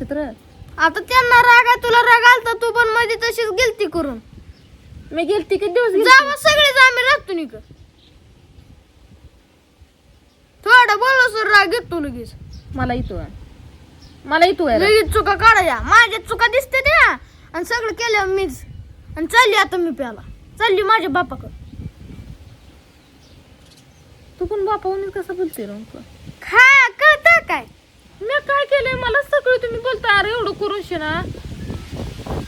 चित्र आता त्यांना राग आहे, तुला राग आलता, तू पण मध्ये तशीच गेलती करून. मी गेलती किती दिवस गेलती? जावा सगळेच आम्ही राहतो निक. थोडं बोललो सर राग येतो लगेच. मला येतो लगेच चुका काढाया, माझ्या चुका दिसते त्या आणि सगळं केलं मीच. आणि चालली आता मी प्याला, चालली माझ्या बापाकडे. तू पण बापाहून कसं बोलते रे? खा कळतं काय मी काय केलंय मला सगळं तुम्ही बोलता. अरे एवढं करून ना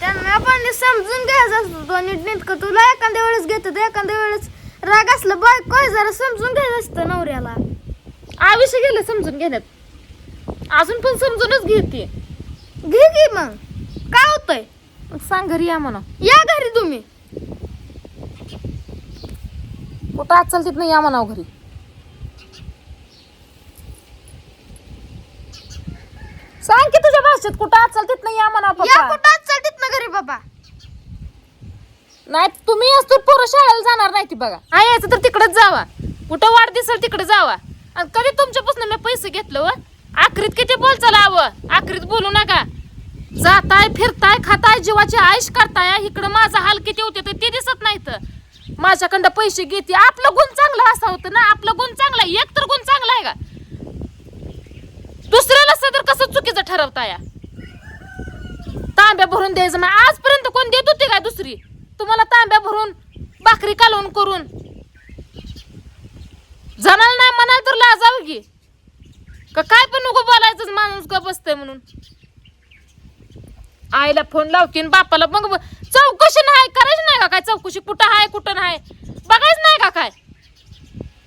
त्यांना पण समजून घ्यायचं असतं. तो नीटनेटकं तुला एखाद्या वेळेस घेतात, एखाद्या वेळेस राग असलं बायको आहे, जरा समजून घ्यायचं असतं नवऱ्याला. आयुष्य गेलं समजून घेण्यात, अजून पण समजूनच घेते. घे की मग काय होतंय. मग सांग घरी या म्हणा. या घरी तुम्ही. कुठं आज चालतीत नाही या म्हणावं घरी. सांग की तुझ्या भाषेत कुठं आज चालतीत नाही या म्हणावं. या कुठं चालतीत ना घरी बाबा. नाही तुम्ही असतो पोरं शाळेला जाणार नाही ती बघा. हा यायचं तर तिकडच जावा, कुठं वाढ दिसेल तिकडे जावा. आणि कधी तुमच्यापासून मी पैसे घेतलं व आखरीत किती बोल चला आखरीत बोलू नका. जाताय फिरताय खाताय जीवाची आयुष करताय, इकडं माझा हाल किती होते ते दिसत नाही. तर माझ्याकडं पैसे घेते. आपलं गुण चांगलं असं होतं ना, आपलं गुण चांगला आहे. एक तर गुण चांगला आहे का? दुसऱ्याला सदर कसं चुकीचं ठरवताय. तांब्या भरून द्यायचं मग आजपर्यंत कोण देत होती काय दुसरी तुम्हाला तांब्या भरून भाकरी कालवून करून? जनाल नाही म्हणाल तर लाजावं की का काय पण नको बोलायचं माणूस का बसतंय म्हणून. आईला फोन लावकीन बापाला मग चौकशी नाही करायची नाही का काय? चौकशी कुठं आहे कुठं नाही बघायचं नाही का काय?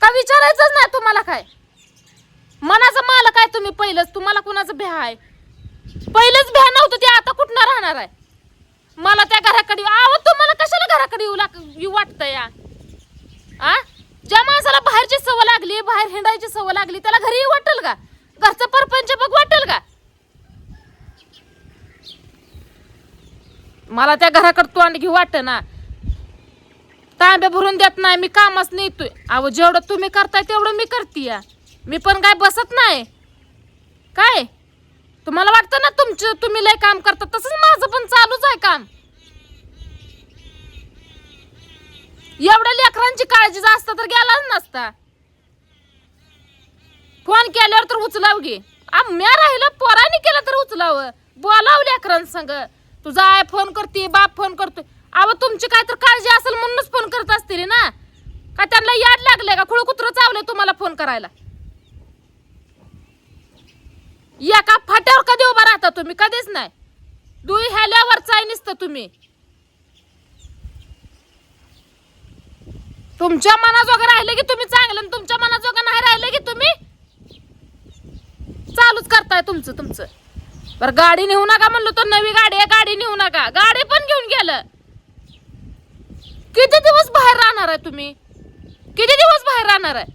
का विचारायचंच नाही तुम्हाला काय? मनाचा मालक काय तुम्ही पहिलंच. तुम्हाला कुणाचं भ्या आहे? पहिलंच भ्या नव्हतं ते आता कुठनं राहणार आहे? मला त्या घराकडे तुम्हाला कशाला घराकडे येऊ वाटतं या? ज्या माणसाला बाहेरची सवय लागली, बाहेर हिंडायची सवय लागली, त्याला घरी येऊ वाटेल का? घरचं परपंच बघ वाटेल का? मला त्या घराकडे तोंड घेऊ वाटत ना. तांब्या भरून देत नाही मी, कामच नेतोय. अहो जेवढं तुम्ही करताय तेवढं मी करते. मी पण काय बसत नाही काय? तुम्हाला वाटतं ना तुम्ही लय काम करता, तसंच माझं पण चालूच आहे काम. एवढ्या लेकरांची काळजी असता तर गेलाच नसता. फोन केल्यावर तर उचलाव घे. म्या राहिलं पोराने केलं तर उचलावं, बोलावं लेकरांसंग. तुझा आई फोन करते, बाप फोन करतोय. अहो तुमची काय तर काळजी असेल म्हणूनच फोन करत असतील ना. का त्यांना याद लागले का? खुळ कुत्र चावलंय तुम्हाला फोन करायला? या का फाट्यावर कधी उभा राहता तुम्ही? कधीच नाही. दुई ह्याल्यावरच आहे नुसतं तुम्ही. तुमच्या मनाजोगं राहिलं की तुम्ही चांगलं, आणि तुमच्या मनाजोगं नाही राहिलं की तुम्ही चालूच करताय तुमचं. बरं गाडी नेऊ नका म्हणलो तर नवी गाडी आहे, गाडी नेऊ नका. गाडी पण घेऊन गेलं. किती दिवस बाहेर राहणार आहे तुम्ही? किती दिवस बाहेर राहणार आहे?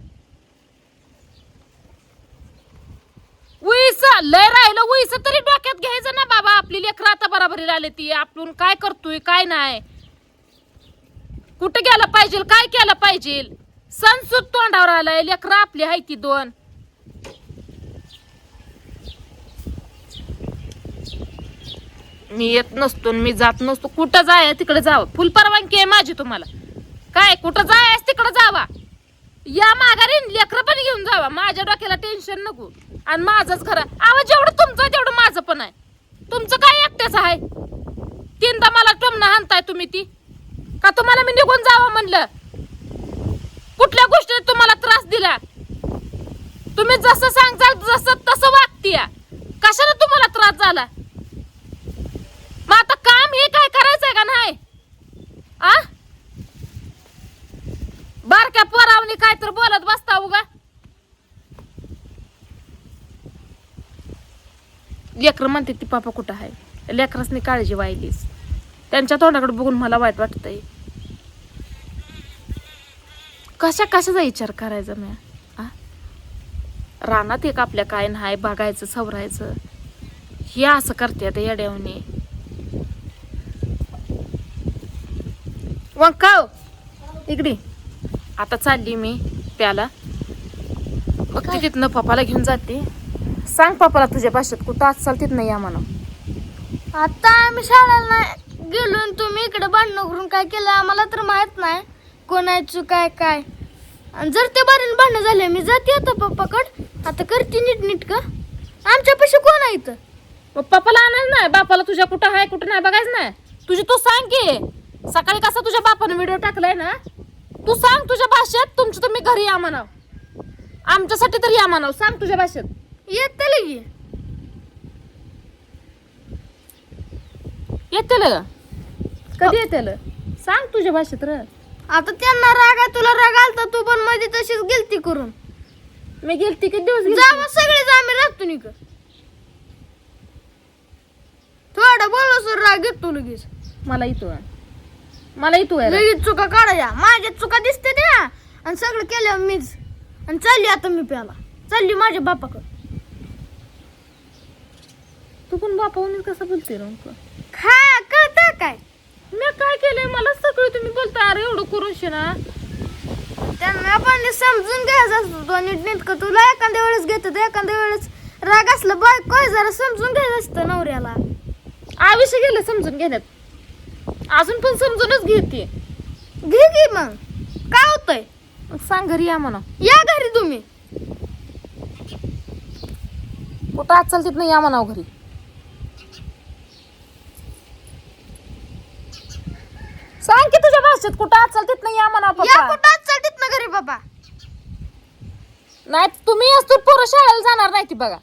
उईस लय राहिलं उईस तरी डोक्यात घ्यायचं ना बाबा. आपली लेकरं आता बराबरीला आले ती. आपण काय करतोय काय नाही, कुठं गेलं पाहिजे, काय केलं पाहिजे. सणसूद तोंडावर आलाय. लेकरं आपली हाय ती दोन. मी येत नसतो, मी जात नसतो. कुठं जाय तिकडे जावं. फुल परवानगी आहे माझी तुम्हाला. काय कुठं जाय तिकडे जावा. या माघारी लेकरं पण घेऊन जावा. माझ्या डोक्याला टेन्शन नको. आणि माझंच खरं आवाज जेवढं तुमचं आहे तेवढं माझं पण आहे. तुमचं काय एकट्याच आहे? तीनदा मला टोमणं हाणताय तुम्ही ती का? तुम्हाला मी निघून जावं म्हणलं? कुठल्या गोष्टीने तुम्हाला त्रास दिला? तुम्ही जसं सांगताल जसं तसं वागतीया. कशाला तुम्हाला त्रास झाला? मग आता काम हे काय करायचंय का नाही? बारक्या पोरावनी काय तर बोलत बसता उगा. लेकरं म्हणते ती पापा कुठं आहे? लेकरासनी काळजी वाहिलीस. त्यांच्या तोंडाकडे बघून मला वाईट वाटतंय. कशाचा विचार करायचा मी? रानात एक आपल्या काय नाही बघायचं सवरायचं. हे असं करते आता येड्यावनी. वंकाव इकडे. आता चालली मी प्याला. बघ तिथनं पप्पाला घेऊन जाते. सांग पप्पाला तुझ्या भाषेत कुठं आज चालतीत नाही या म्हणा. आता आम्ही शाळेला नाही गेलो आणि तुम्ही इकडे भांडणं करून काय केलं आम्हाला तर माहित नाही कोणाचं काय काय. आणि जर ते बरीन भांडणं झाले मी जाते आता पप्पाकड. आता करते नीट का आमच्यापाशी कोण आहे इथं. मग पप्पाला आणायचं नाही, बापाला तुझ्या कुठं आहे कुठं नाही बघायचं नाही. तुझी तू सांग की सकाळी कसा तुझ्या बापानं व्हिडिओ टाकलाय ना, तू सांग तुझ्या भाषेत तुमचं तुम्ही घरी या म्हणाव, आमच्यासाठी तरी या म्हणाव. सांग तुझ्या भाषेत. येते लगी येतेल कधी येतेल सांग तुझ्या भाषेत र. आता त्यांना राग आहे तुला राग आलता तू पण मध्ये तशीच गेलती करून. मी गेलती किती दिवस गेलती? जावा सगळेच आम्ही राहतो निक. थोडं बोललो सर राग येतो लगेच. मला येतो लगेच चुका काढाया माझ्या चुका दिसते त्या आणि सगळं केलं मीच. आणि चालली आता मी प्याला चालली माझ्या बापाकडे. तू पण बापाहून कसं बोलते रे? खा कळतं काय मी काय केलंय मला सगळं तुम्ही बोलता. अरे एवढं करून ना त्यांना पण समजून घ्यायचं असतं तो नीटनेटकं. तुला एखाद्या वेळेस घेतात एखाद्या वेळेस राग असलं बायको आहे जरा समजून घ्यायचं असतं नवऱ्याला. आयुष्य गेलं समजून घेण्यात, अजून पण समजूनच घेते. घे की मग काय होतंय. मग सांग घरी या म्हणा. या घरी तुम्ही कुठं आज चालतीत नाही या म्हणाव घरी. सांग की तुझ्या भाषेत कुठं आज चालतीत नाही या म्हणाव या पप्पा. कुठं चालतीत ना घरी बाबा. नाही तुम्ही असतो पोरं शाळेला जाणार नाही ती बघा.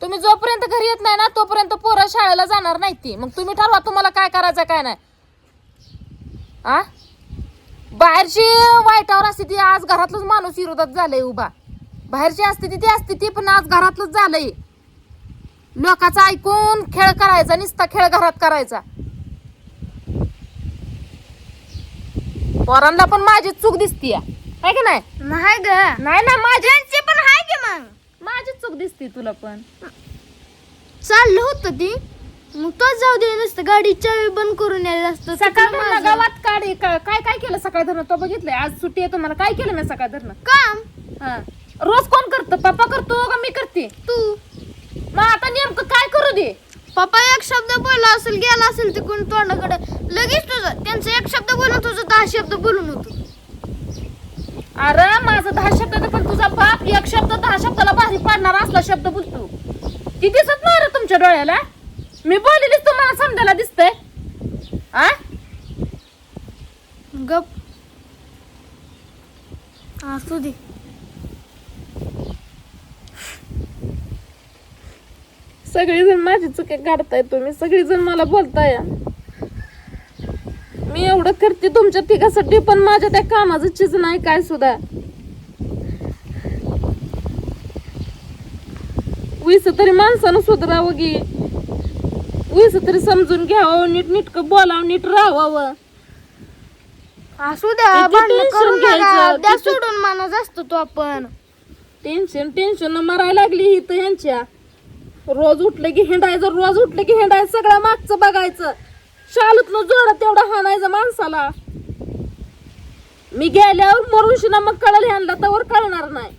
तुम्ही जोपर्यंत घरी येत नाही ना तोपर्यंत पोरं शाळेला जाणार नाही ती. मग तुम्ही ठरवा तुम्हाला काय करायचं काय नाही. आ बाहेरची वाईटावर असते ती, आज घरातलंच माणूस विरोधात झालंय उभा. बाहेरची असते ती असते ती पण आज घरातलंच झालंय. लोकांचं ऐकून खेळ करायचा, नुसता खेळ घरात करायचा. पोरांना पण माझी चूक दिसतीये आहे की नाही? नाही ग नाही ना माझ्यांची पण आहे की मग. माझी चूक दिसते तुला पण. चाललं होतं ती मग तोच जाऊ दे नसतं गाडी चावी बंद करून यायला असतं. सकाळ गावात काढे काय काय केलं सकाळ धरणं तो बघितलंय. आज सुट्टी आहे तुम्हाला. काय केलं मी सकाळ धरणं काम हा रोज कोण करतं? पप्पा करतो का मी करते? तू. मग आता नेमकं काय करू दे? पप्पा एक शब्द बोलला असेल गेला असेल ते कोण तोंडाकडे लगेच तुझं त्यांचं एक शब्द बोलून तुझं 10 शब्द बोलून होतो. अरे माझं 10 शब्द पण तुझा बाप एक शब्द 10 शब्दाला भारी पाडणारा असला शब्द बोलतो. ती दिसत नाही रे तुमच्या डोळ्याला? मी बोललेलीच तुम्हाला समजायला दिसतंय. आ गप असू दे. सगळेजण माझी चुकी काढताय तुम्ही. सगळेजण मला बोलताय. मी एवढं करते तुमच्या तिघासाठी पण माझ्या त्या कामाचं चीज नाही काय सुद्धा. विस तरी माणसानं सुधारावं गी, विस तरी समजून घ्यावं, नीट नीटकं बोलावं, नीट राहावं. असू द्या किती भांडण tension करू नका. घ्यायचं, द्या किती- सोडून माणूस असतो तो आपण. टेन्शन मरायला लागली ही तर यांच्या. रोज उठलं की हिंडायचं, सगळं मागचं बघायचं. शालूतनं जोडा तेवढा हाणायचं माणसाला. मी गेल्यावर मरुशी ना मग कळलं ह्यांना तवर कळणार नाही.